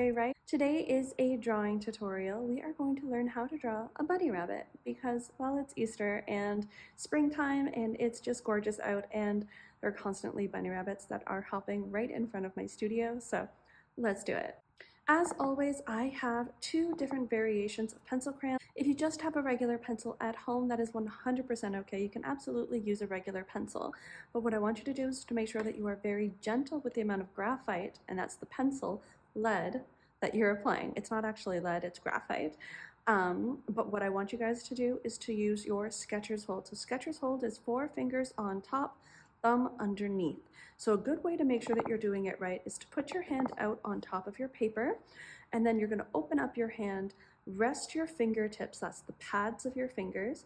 today, right? Today is a drawing tutorial. We are going to learn how to draw a bunny rabbit because, well, it's Easter and springtime and it's just gorgeous out, and there are constantly bunny rabbits that are hopping right in front of my studio, so let's do it. As always, I have two different variations of pencil crayon. If you just have a regular pencil at home, that is 100% okay. You can absolutely use a regular pencil. But what I want you to do is to make sure that you are very gentle with the amount of graphite, and that's the pencil lead that you're applying. It's not actually lead, it's graphite. But what I want you guys to do is to use your Sketchers hold. So Sketchers hold is 4 fingers on top, thumb underneath. So a good way to make sure that you're doing it right is to put your hand out on top of your paper, and then you're going to open up your hand, rest your fingertips, that's the pads of your fingers,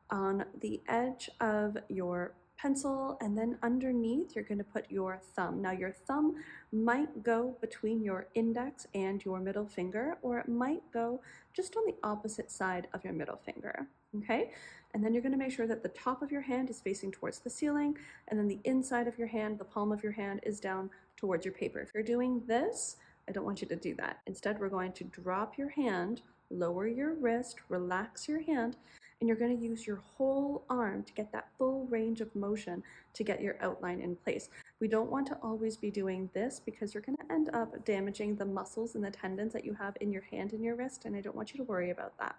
on the edge of your pencil, and then underneath you're going to put your thumb. Now your thumb might go between your index and your middle finger, or it might go just on the opposite side of your middle finger, okay? And then you're going to make sure that the top of your hand is facing towards the ceiling, and then the inside of your hand, the palm of your hand, is down towards your paper. If you're doing this, I don't want you to do that. Instead, we're going to drop your hand, lower your wrist, relax your hand, and you're going to use your whole arm to get that full range of motion to get your outline in place. We don't want to always be doing this because you're going to end up damaging the muscles and the tendons that you have in your hand and your wrist, and I don't want you to worry about that.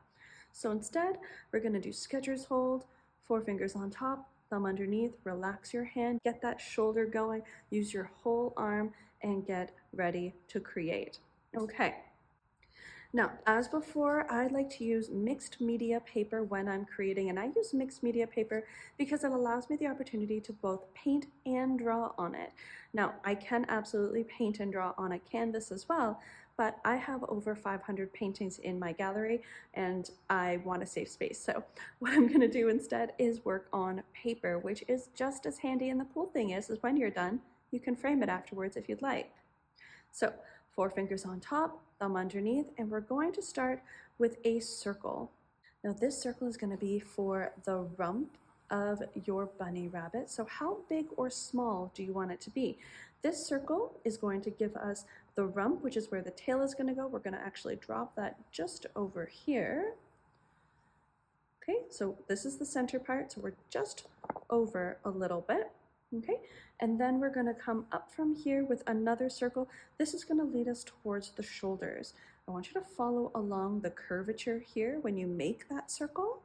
So instead, we're going to do Sketchers hold, 4 fingers on top, thumb underneath, relax your hand, get that shoulder going, use your whole arm, and get ready to create. Okay. Now, as before, I like to use mixed media paper when I'm creating, and I use mixed media paper because it allows me the opportunity to both paint and draw on it. Now, I can absolutely paint and draw on a canvas as well, but I have over 500 paintings in my gallery and I want to save space. So what I'm going to do instead is work on paper, which is just as handy, and the cool thing is when you're done, you can frame it afterwards if you'd like. So 4 fingers on top, thumb underneath, and we're going to start with a circle. Now this circle is going to be for the rump of your bunny rabbit. So how big or small do you want it to be? This circle is going to give us the rump, which is where the tail is going to go. We're going to actually drop that just over here. Okay, so this is the center part, so we're just over a little bit. Okay, and then we're going to come up from here with another circle. This is going to lead us towards the shoulders. I want you to follow along the curvature here when you make that circle.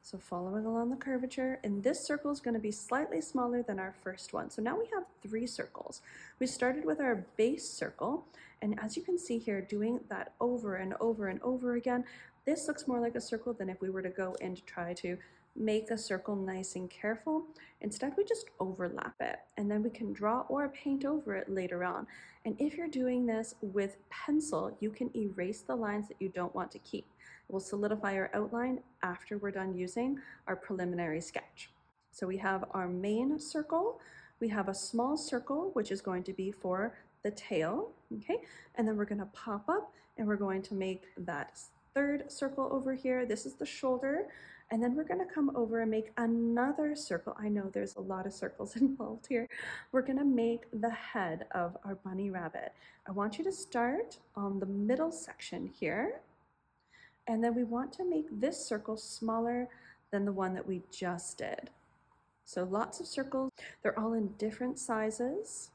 So following along the curvature, and this circle is going to be slightly smaller than our first one. So now we have 3 circles. We started with our base circle, and as you can see here, doing that over and over and over again, this looks more like a circle than if we were to go and try to make a circle nice and careful. Instead, we just overlap it, and then we can draw or paint over it later on. And if you're doing this with pencil, you can erase the lines that you don't want to keep. It will solidify our outline after we're done using our preliminary sketch. So we have our main circle, we have a small circle, which is going to be for the tail, okay? And then we're going to pop up and we're going to make that 3rd circle over here. This is the shoulder. And then we're going to come over and make another circle. I know there's a lot of circles involved here. We're going to make the head of our bunny rabbit. I want you to start on the middle section here. And then we want to make this circle smaller than the one that we just did. So lots of circles. They're all in different sizes.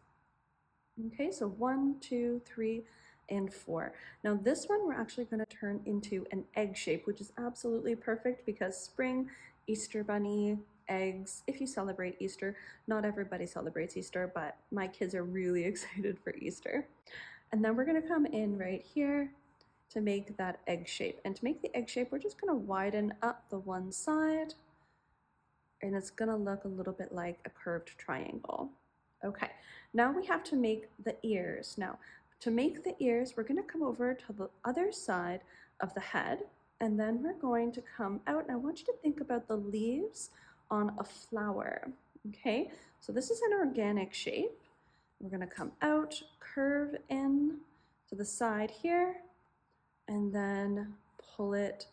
Okay, so 1, 2, 3, and 4. Now this one we're actually going to turn into an egg shape, which is absolutely perfect because spring, Easter bunny, eggs. If you celebrate Easter, not everybody celebrates Easter, but my kids are really excited for Easter. And then we're going to come in right here to make that egg shape. And to make the egg shape, we're just going to widen up the one side, and it's going to look a little bit like a curved triangle. Okay, now we have to make the ears. Now, to make the ears, we're going to come over to the other side of the head, and then we're going to come out. And I want you to think about the leaves on a flower. Okay, so this is an organic shape. We're going to come out, curve in to the side here, and then pull it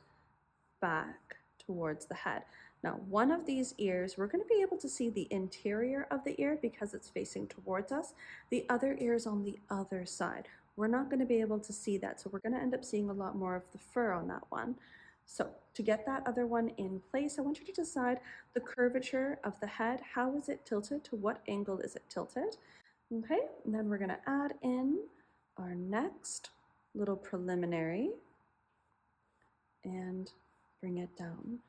back towards the head. Now, one of these ears, we're going to be able to see the interior of the ear because it's facing towards us. The other ear is on the other side. we're not going to be able to see that. So we're going to end up seeing a lot more of the fur on that one. So to get that other one in place, I want you to decide the curvature of the head. How is it tilted? To what angle is it tilted? Okay, and then we're going to add in our next little preliminary and bring it down.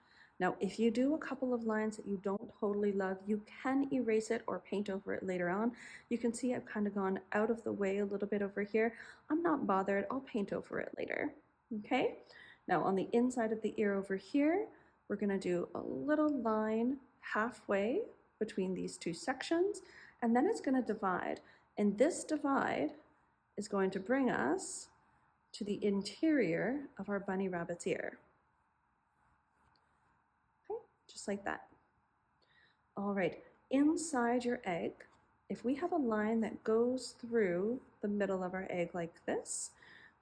Now, if you do a couple of lines that you don't totally love, you can erase it or paint over it later on. You can see I've kind of gone out of the way a little bit over here. I'm not bothered, I'll paint over it later, okay? Now on the inside of the ear over here, we're gonna do a little line halfway between these two sections, and then it's gonna divide. And this divide is going to bring us to the interior of our bunny rabbit's ear. Okay, just like that. All right, inside your egg, if we have a line that goes through the middle of our egg like this,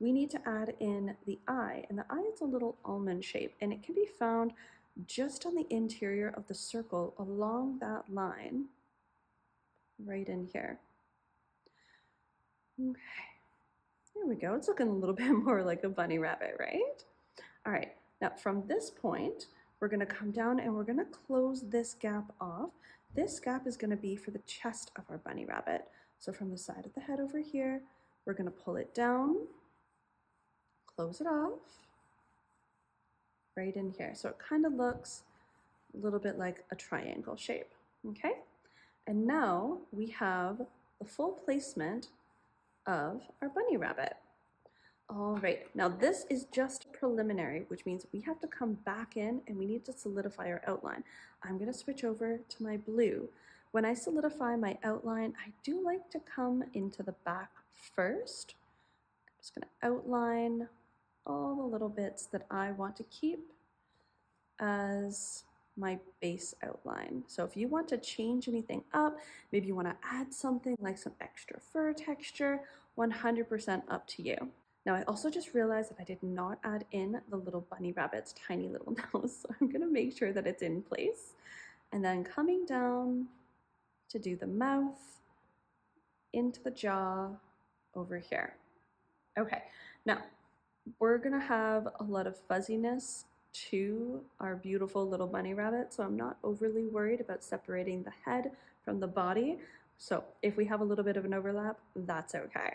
we need to add in the eye, and the eye is a little almond shape, and it can be found just on the interior of the circle along that line, right in here. Okay, there we go. It's looking a little bit more like a bunny rabbit, right? All right, now from this point, we're gonna come down and we're gonna close this gap off. This gap is gonna be for the chest of our bunny rabbit. So from the side of the head over here, we're gonna pull it down, close it off, right in here. So it kind of looks a little bit like a triangle shape, okay? And now we have the full placement of our bunny rabbit. All right, now this is just preliminary, which means we have to come back in and we need to solidify our outline. I'm gonna switch over to my blue. When I solidify my outline, I do like to come into the back first. I'm just gonna outline all the little bits that I want to keep as my base outline. So if you want to change anything up, maybe you want to add something like some extra fur texture, 100% up to you. Now I also just realized that I did not add in the little bunny rabbit's tiny little nose, so I'm going to make sure that it's in place. And then coming down to do the mouth, into the jaw, over here. Okay, now we're going to have a lot of fuzziness to our beautiful little bunny rabbit, so I'm not overly worried about separating the head from the body. So if we have a little bit of an overlap, that's okay.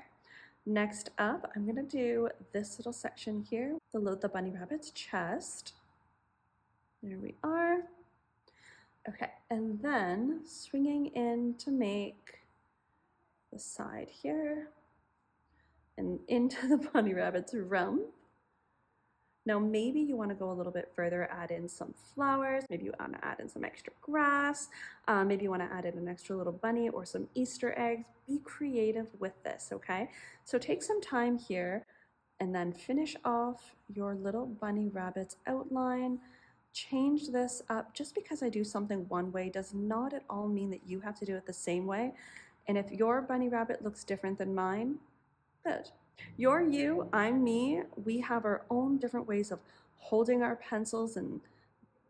Next up, I'm gonna do this little section here, the bunny rabbit's chest. There we are. Okay, and then swinging in to make the side here and into the bunny rabbit's rump. Now maybe you want to go a little bit further, add in some flowers, maybe you want to add in some extra grass, maybe you want to add in an extra little bunny or some Easter eggs. Be creative with this, okay? So take some time here and then finish off your little bunny rabbit's outline. Change this up. Just because I do something one way does not at all mean that you have to do it the same way. And if your bunny rabbit looks different than mine, good. You're you, I'm me. We have our own different ways of holding our pencils and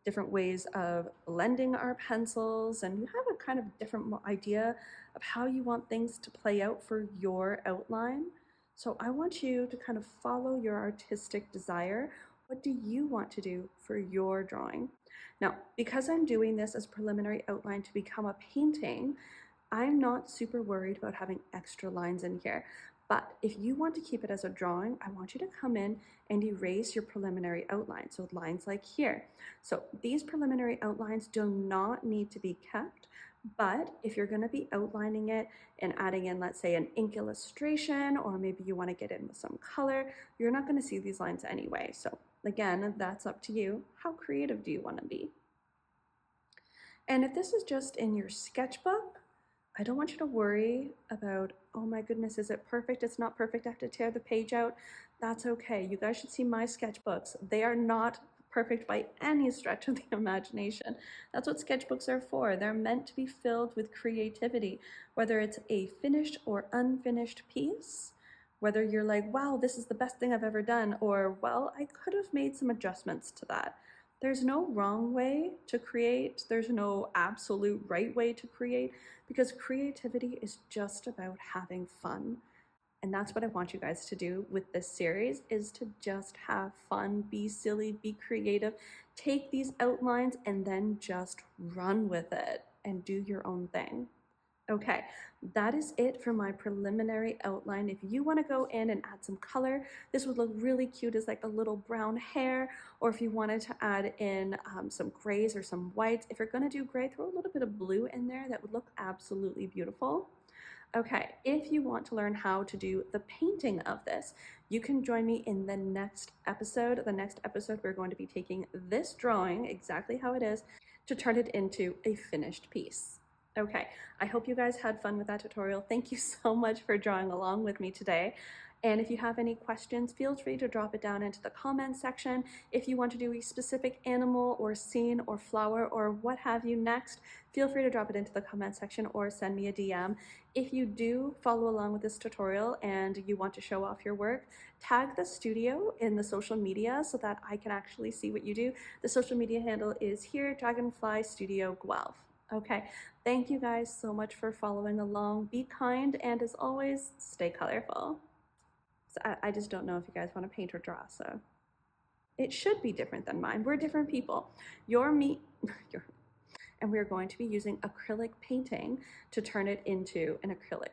different ways of blending our pencils, and you have a kind of different idea of how you want things to play out for your outline. So I want you to kind of follow your artistic desire. What do you want to do for your drawing? Now, because I'm doing this as preliminary outline to become a painting, I'm not super worried about having extra lines in here. But if you want to keep it as a drawing, I want you to come in and erase your preliminary outline. So lines like here. So these preliminary outlines do not need to be kept, but if you're going to be outlining it and adding in, let's say, an ink illustration, or maybe you want to get in with some color, you're not going to see these lines anyway. So again, that's up to you. How creative do you want to be? And if this is just in your sketchbook, I don't want you to worry about, oh my goodness, is it perfect? It's not perfect. I have to tear the page out. That's okay. You guys should see my sketchbooks. They are not perfect by any stretch of the imagination. That's what sketchbooks are for. They're meant to be filled with creativity, whether it's a finished or unfinished piece, whether you're like, wow, this is the best thing I've ever done, or, well, I could have made some adjustments to that. There's no wrong way to create. There's no absolute right way to create, because creativity is just about having fun. And that's what I want you guys to do with this series, is to just have fun, be silly, be creative, take these outlines and then just run with it and do your own thing. Okay, that is it for my preliminary outline. If you want to go in and add some color, this would look really cute as like a little brown hair, or if you wanted to add in some grays or some whites. If you're going to do gray, throw a little bit of blue in there. That would look absolutely beautiful. Okay, if you want to learn how to do the painting of this, you can join me in the next episode. The next episode, we're going to be taking this drawing, exactly how it is, to turn it into a finished piece. Okay, I hope you guys had fun with that tutorial. Thank you so much for drawing along with me today. And if you have any questions, feel free to drop it down into the comments section. If you want to do a specific animal or scene or flower or what have you next, feel free to drop it into the comment section or send me a DM. If you do follow along with this tutorial and you want to show off your work, tag the studio in the social media so that I can actually see what you do. The social media handle is here, Dragonfly Studio Guelph. Okay, thank you guys so much for following along. Be kind, and as always, stay colorful. So I just don't know if you guys want to paint or draw, so it should be different than mine. We're different people. You're me, and we're going to be using acrylic painting to turn it into an acrylic